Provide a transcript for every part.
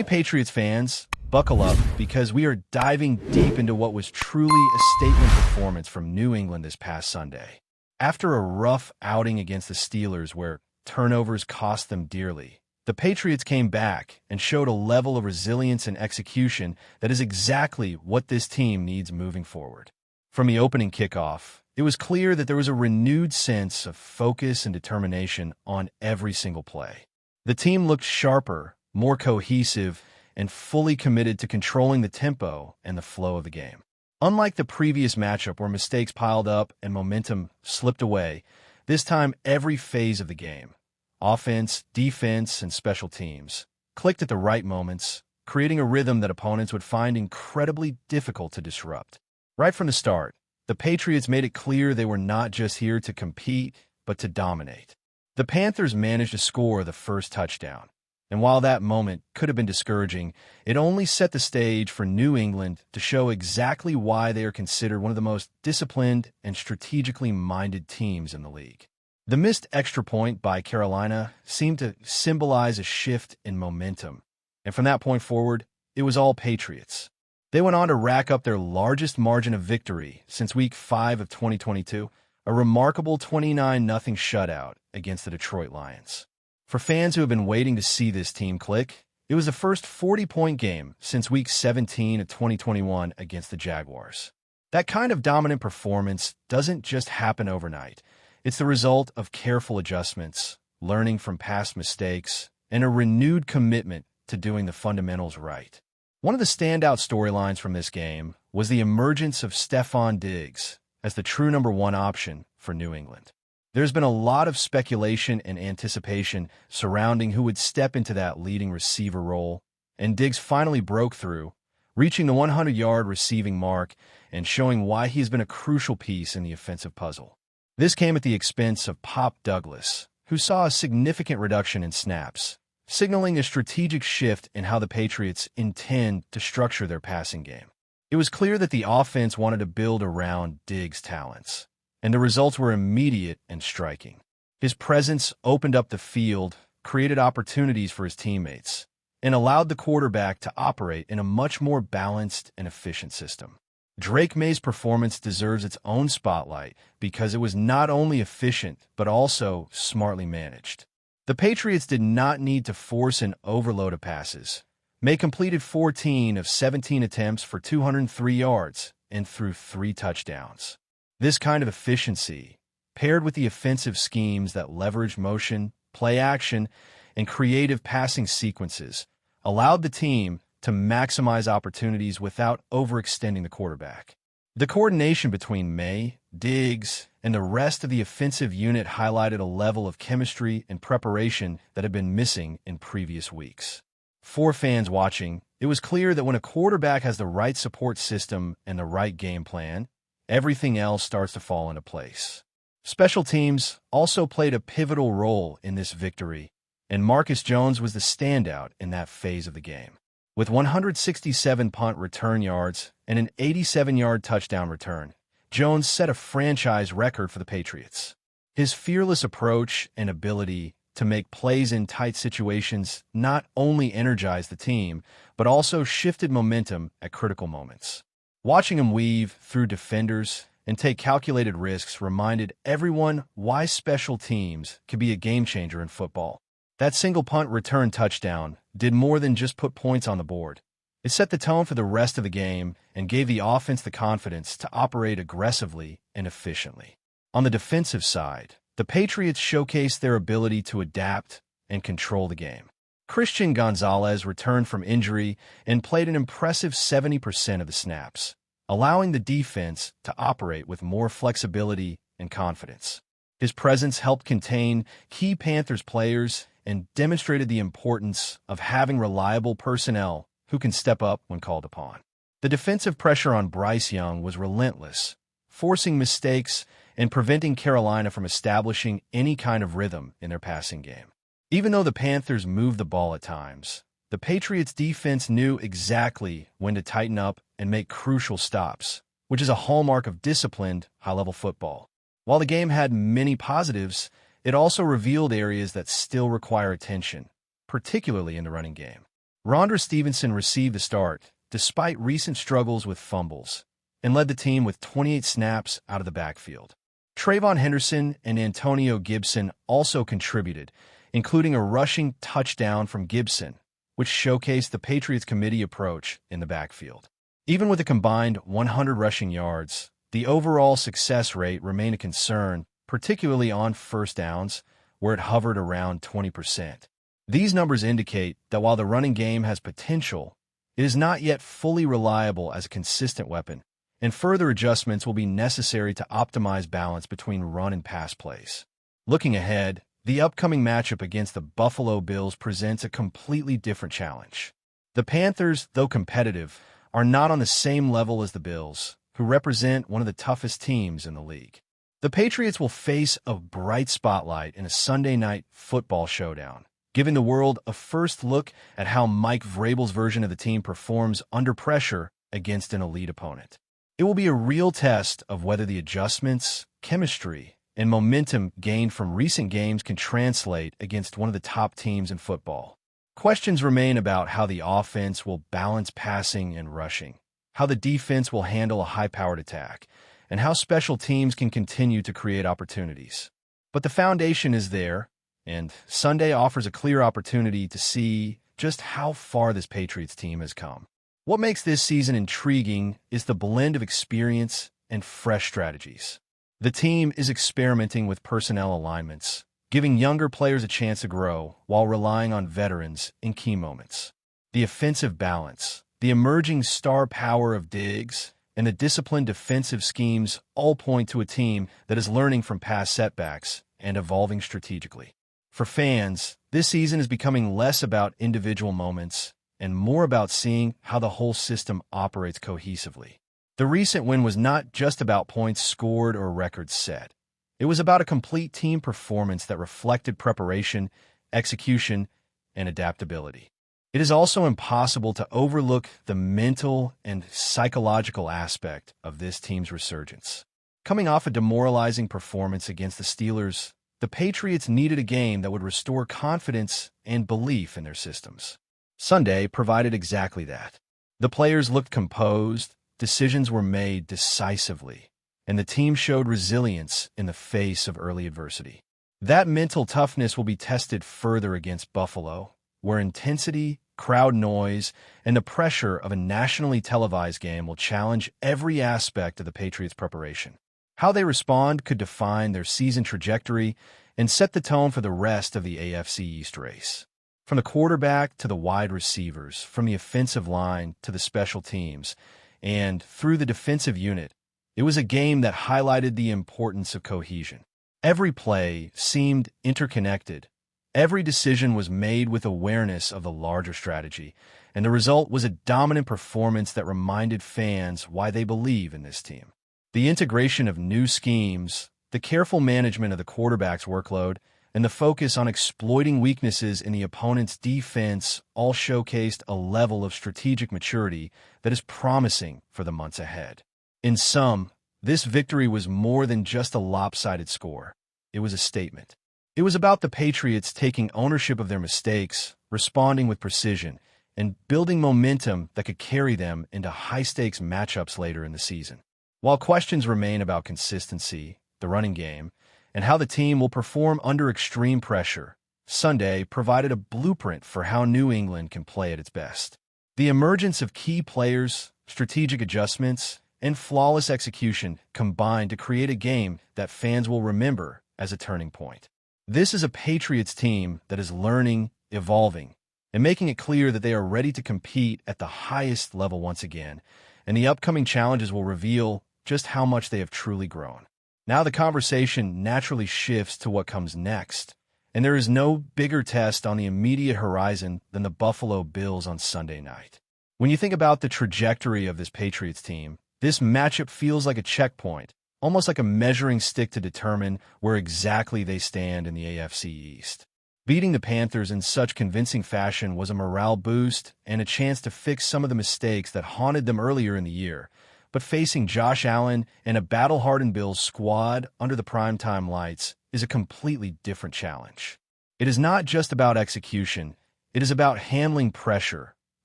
Patriots fans, buckle up because we are diving deep into what was truly a statement performance from New England this past Sunday. After a rough outing against the Steelers where turnovers cost them dearly, the Patriots came back and showed a level of resilience and execution that is exactly what this team needs moving forward. From the opening kickoff, it was clear that there was a renewed sense of focus and determination on every single play. The team looked sharper, more cohesive, and fully committed to controlling the tempo and the flow of the game. Unlike the previous matchup where mistakes piled up and momentum slipped away, this time every phase of the game, offense, defense, and special teams, clicked at the right moments, creating a rhythm that opponents would find incredibly difficult to disrupt. Right from the start, the Patriots made it clear they were not just here to compete, but to dominate. The Panthers managed to score the first touchdown, and while that moment could have been discouraging, it only set the stage for New England to show exactly why they are considered one of the most disciplined and strategically minded teams in the league. The missed extra point by Carolina seemed to symbolize a shift in momentum, and from that point forward, it was all Patriots. They went on to rack up their largest margin of victory since Week 5 of 2022, a remarkable 29-0 shutout against the Detroit Lions. For fans who have been waiting to see this team click, it was the first 40-point game since Week 17 of 2021 against the Jaguars. That kind of dominant performance doesn't just happen overnight. It's the result of careful adjustments, learning from past mistakes, and a renewed commitment to doing the fundamentals right. One of the standout storylines from this game was the emergence of Stefon Diggs as the true number one option for New England. There's been a lot of speculation and anticipation surrounding who would step into that leading receiver role, and Diggs finally broke through, reaching the 100-yard receiving mark and showing why he's been a crucial piece in the offensive puzzle. This came at the expense of Pop Douglas, who saw a significant reduction in snaps, signaling a strategic shift in how the Patriots intend to structure their passing game. It was clear that the offense wanted to build around Diggs' talents, and the results were immediate and striking. His presence opened up the field, created opportunities for his teammates, and allowed the quarterback to operate in a much more balanced and efficient system. Drake May's performance deserves its own spotlight because it was not only efficient but also smartly managed. The Patriots did not need to force an overload of passes. May completed 14 of 17 attempts for 203 yards and threw 3 touchdowns. This kind of efficiency, paired with the offensive schemes that leverage motion, play action, and creative passing sequences, allowed the team to maximize opportunities without overextending the quarterback. The coordination between May, Diggs, and the rest of the offensive unit highlighted a level of chemistry and preparation that had been missing in previous weeks. For fans watching, it was clear that when a quarterback has the right support system and the right game plan, everything else starts to fall into place. Special teams also played a pivotal role in this victory, and Marcus Jones was the standout in that phase of the game. With 167 punt return yards and an 87-yard touchdown return, Jones set a franchise record for the Patriots. His fearless approach and ability to make plays in tight situations not only energized the team, but also shifted momentum at critical moments. Watching him weave through defenders and take calculated risks reminded everyone why special teams can be a game-changer in football. That single punt return touchdown did more than just put points on the board. It set the tone for the rest of the game and gave the offense the confidence to operate aggressively and efficiently. On the defensive side, the Patriots showcased their ability to adapt and control the game. Christian Gonzalez returned from injury and played an impressive 70% of the snaps, allowing the defense to operate with more flexibility and confidence. His presence helped contain key Panthers players and demonstrated the importance of having reliable personnel who can step up when called upon. The defensive pressure on Bryce Young was relentless, forcing mistakes and preventing Carolina from establishing any kind of rhythm in their passing game. Even though the Panthers moved the ball at times, the Patriots' defense knew exactly when to tighten up and make crucial stops, which is a hallmark of disciplined, high-level football. While the game had many positives, it also revealed areas that still require attention, particularly in the running game. Rondre Stevenson received the start, despite recent struggles with fumbles, and led the team with 28 snaps out of the backfield. Trayvon Henderson and Antonio Gibson also contributed, including a rushing touchdown from Gibson, which showcased the Patriots committee approach in the backfield. Even with a combined 100 rushing yards, the overall success rate remained a concern, particularly on first downs, where it hovered around 20%. These numbers indicate that while the running game has potential, it is not yet fully reliable as a consistent weapon, and further adjustments will be necessary to optimize balance between run and pass plays. Looking ahead, the upcoming matchup against the Buffalo Bills presents a completely different challenge. The Panthers, though competitive, are not on the same level as the Bills, who represent one of the toughest teams in the league. The Patriots will face a bright spotlight in a Sunday night football showdown, giving the world a first look at how Mike Vrabel's version of the team performs under pressure against an elite opponent. It will be a real test of whether the adjustments, chemistry, and momentum gained from recent games can translate against one of the top teams in football. Questions remain about how the offense will balance passing and rushing, how the defense will handle a high-powered attack, and how special teams can continue to create opportunities. But the foundation is there, and Sunday offers a clear opportunity to see just how far this Patriots team has come. What makes this season intriguing is the blend of experience and fresh strategies. The team is experimenting with personnel alignments, giving younger players a chance to grow while relying on veterans in key moments. The offensive balance, the emerging star power of Diggs, and the disciplined defensive schemes all point to a team that is learning from past setbacks and evolving strategically. For fans, this season is becoming less about individual moments and more about seeing how the whole system operates cohesively. The recent win was not just about points scored or records set. It was about a complete team performance that reflected preparation, execution, and adaptability. It is also impossible to overlook the mental and psychological aspect of this team's resurgence. Coming off a demoralizing performance against the Steelers, the Patriots needed a game that would restore confidence and belief in their systems. Sunday provided exactly that. The players looked composed, decisions were made decisively, and the team showed resilience in the face of early adversity. That mental toughness will be tested further against Buffalo, where intensity, crowd noise, and the pressure of a nationally televised game will challenge every aspect of the Patriots' preparation. How they respond could define their season trajectory and set the tone for the rest of the AFC East race. From the quarterback to the wide receivers, from the offensive line to the special teams, and through the defensive unit, it was a game that highlighted the importance of cohesion. Every play seemed interconnected. Every decision was made with awareness of the larger strategy, and the result was a dominant performance that reminded fans why they believe in this team. The integration of new schemes, the careful management of the quarterback's workload, and the focus on exploiting weaknesses in the opponent's defense all showcased a level of strategic maturity that is promising for the months ahead. In sum, this victory was more than just a lopsided score. It was a statement. It was about the Patriots taking ownership of their mistakes, responding with precision, and building momentum that could carry them into high-stakes matchups later in the season. While questions remain about consistency, the running game, and how the team will perform under extreme pressure, Sunday provided a blueprint for how New England can play at its best. The emergence of key players, strategic adjustments, and flawless execution combined to create a game that fans will remember as a turning point. This is a Patriots team that is learning, evolving, and making it clear that they are ready to compete at the highest level once again, and the upcoming challenges will reveal just how much they have truly grown. Now the conversation naturally shifts to what comes next, and there is no bigger test on the immediate horizon than the Buffalo Bills on Sunday night. When you think about the trajectory of this Patriots team, this matchup feels like a checkpoint, almost like a measuring stick to determine where exactly they stand in the AFC East. Beating the Panthers in such convincing fashion was a morale boost and a chance to fix some of the mistakes that haunted them earlier in the year. But facing Josh Allen and a battle-hardened Bills squad under the primetime lights is a completely different challenge. It is not just about execution, It is about handling pressure,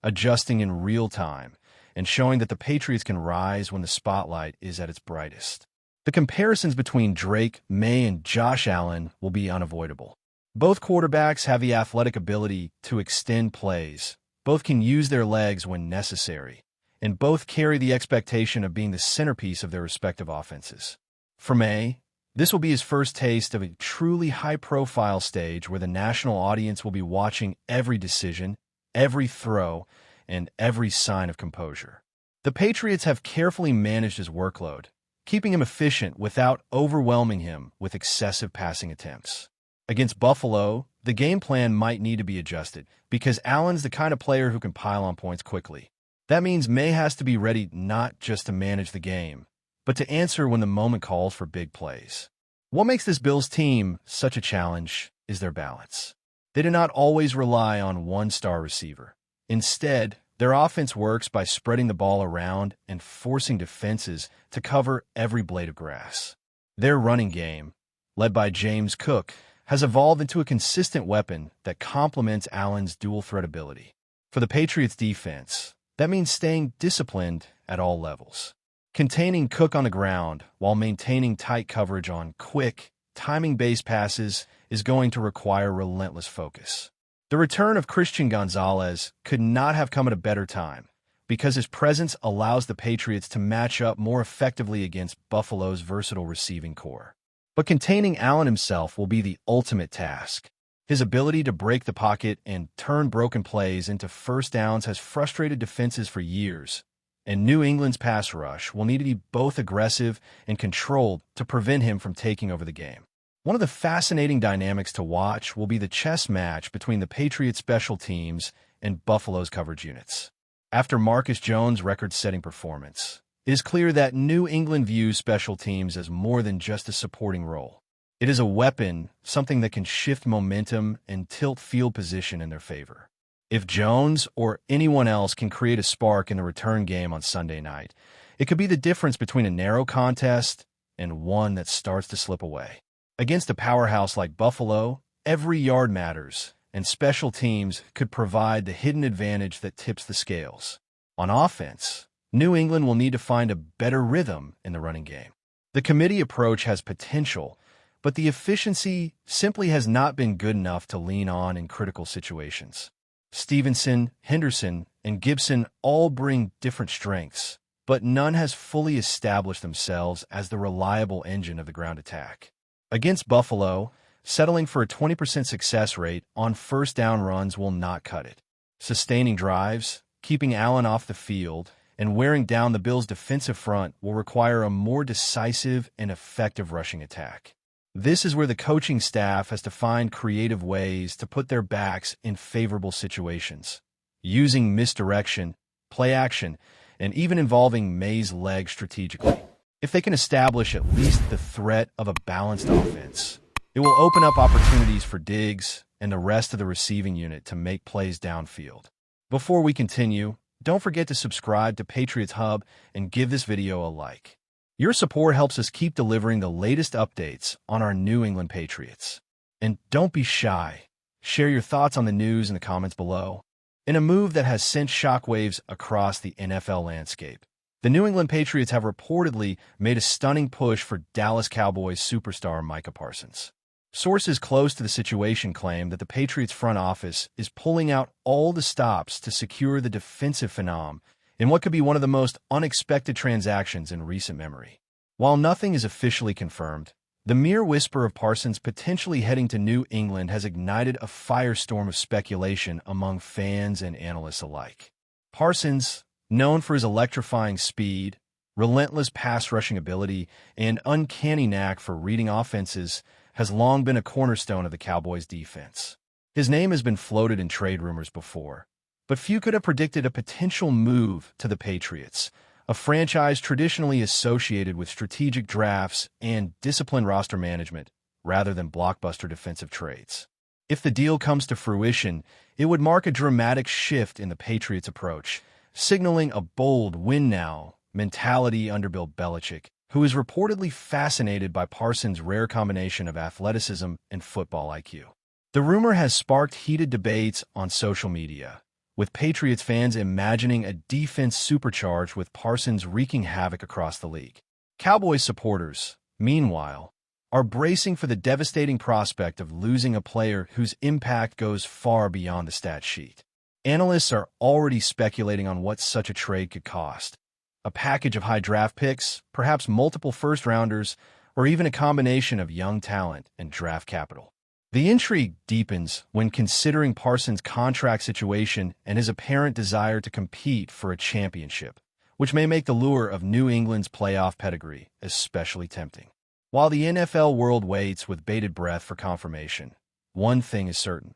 adjusting in real time, and showing that the Patriots can rise when the spotlight is at its brightest. The comparisons between Drake, May, and Josh Allen will be unavoidable. Both quarterbacks have the athletic ability to extend plays, both can use their legs when necessary, and both carry the expectation of being the centerpiece of their respective offenses. For May, this will be his first taste of a truly high-profile stage where the national audience will be watching every decision, every throw, and every sign of composure. The Patriots have carefully managed his workload, keeping him efficient without overwhelming him with excessive passing attempts. Against Buffalo, the game plan might need to be adjusted because Allen's the kind of player who can pile on points quickly. That means May has to be ready not just to manage the game, but to answer when the moment calls for big plays. What makes this Bills team such a challenge is their balance. They do not always rely on one star receiver. Instead, their offense works by spreading the ball around and forcing defenses to cover every blade of grass. Their running game, led by James Cook, has evolved into a consistent weapon that complements Allen's dual-threat ability. For the Patriots defense, that means staying disciplined at all levels. Containing Cook on the ground while maintaining tight coverage on quick, timing-based passes is going to require relentless focus. The return of Christian Gonzalez could not have come at a better time because his presence allows the Patriots to match up more effectively against Buffalo's versatile receiving core. But containing Allen himself will be the ultimate task. His ability to break the pocket and turn broken plays into first downs has frustrated defenses for years, and New England's pass rush will need to be both aggressive and controlled to prevent him from taking over the game. One of the fascinating dynamics to watch will be the chess match between the Patriots' special teams and Buffalo's coverage units. After Marcus Jones' record-setting performance, it is clear that New England views special teams as more than just a supporting role. It is a weapon, something that can shift momentum and tilt field position in their favor. If Jones or anyone else can create a spark in the return game on Sunday night, it could be the difference between a narrow contest and one that starts to slip away. Against a powerhouse like Buffalo, every yard matters, and special teams could provide the hidden advantage that tips the scales. On offense, New England will need to find a better rhythm in the running game. The committee approach has potential, but the efficiency simply has not been good enough to lean on in critical situations. Stevenson, Henderson, and Gibson all bring different strengths, but none has fully established themselves as the reliable engine of the ground attack. Against Buffalo, settling for a 20% success rate on first down runs will not cut it. Sustaining drives, keeping Allen off the field, and wearing down the Bills' defensive front will require a more decisive and effective rushing attack. This is where the coaching staff has to find creative ways to put their backs in favorable situations, using misdirection, play action, and even involving May's legs strategically. If they can establish at least the threat of a balanced offense, it will open up opportunities for Diggs and the rest of the receiving unit to make plays downfield. Before we continue, don't forget to subscribe to Patriots Hub and give this video a like. Your support helps us keep delivering the latest updates on our New England Patriots. And don't be shy. Share your thoughts on the news in the comments below. In a move that has sent shockwaves across the NFL landscape, the New England Patriots have reportedly made a stunning push for Dallas Cowboys superstar Micah Parsons. Sources close to the situation claim that the Patriots front office is pulling out all the stops to secure the defensive phenom in what could be one of the most unexpected transactions in recent memory. While nothing is officially confirmed, the mere whisper of Parsons potentially heading to New England has ignited a firestorm of speculation among fans and analysts alike. Parsons, known for his electrifying speed, relentless pass-rushing ability, and uncanny knack for reading offenses, has long been a cornerstone of the Cowboys' defense. His name has been floated in trade rumors before, but few could have predicted a potential move to the Patriots, a franchise traditionally associated with strategic drafts and disciplined roster management rather than blockbuster defensive trades. If the deal comes to fruition, it would mark a dramatic shift in the Patriots' approach, signaling a bold win-now mentality under Bill Belichick, who is reportedly fascinated by Parsons' rare combination of athleticism and football IQ. The rumor has sparked heated debates on social media, with Patriots fans imagining a defense supercharged with Parsons wreaking havoc across the league. Cowboys supporters, meanwhile, are bracing for the devastating prospect of losing a player whose impact goes far beyond the stat sheet. Analysts are already speculating on what such a trade could cost. A package of high draft picks, perhaps multiple first-rounders, or even a combination of young talent and draft capital. The intrigue deepens when considering Parsons' contract situation and his apparent desire to compete for a championship, which may make the lure of New England's playoff pedigree especially tempting. While the NFL world waits with bated breath for confirmation, one thing is certain.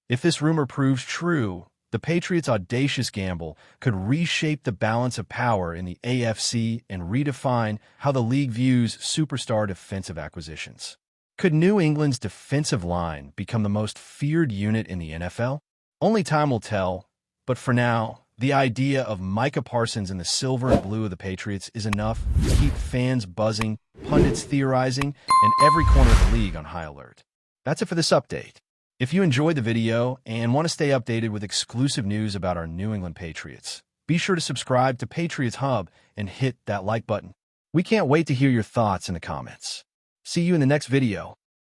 If this rumor proves true, the Patriots' audacious gamble could reshape the balance of power in the AFC and redefine how the league views superstar defensive acquisitions. Could New England's defensive line become the most feared unit in the NFL? Only time will tell, but for now, the idea of Micah Parsons in the silver and blue of the Patriots is enough to keep fans buzzing, pundits theorizing, and every corner of the league on high alert. That's it for this update. If you enjoyed the video and want to stay updated with exclusive news about our New England Patriots, be sure to subscribe to Patriots Hub and hit that like button. We can't wait to hear your thoughts in the comments. See you in the next video.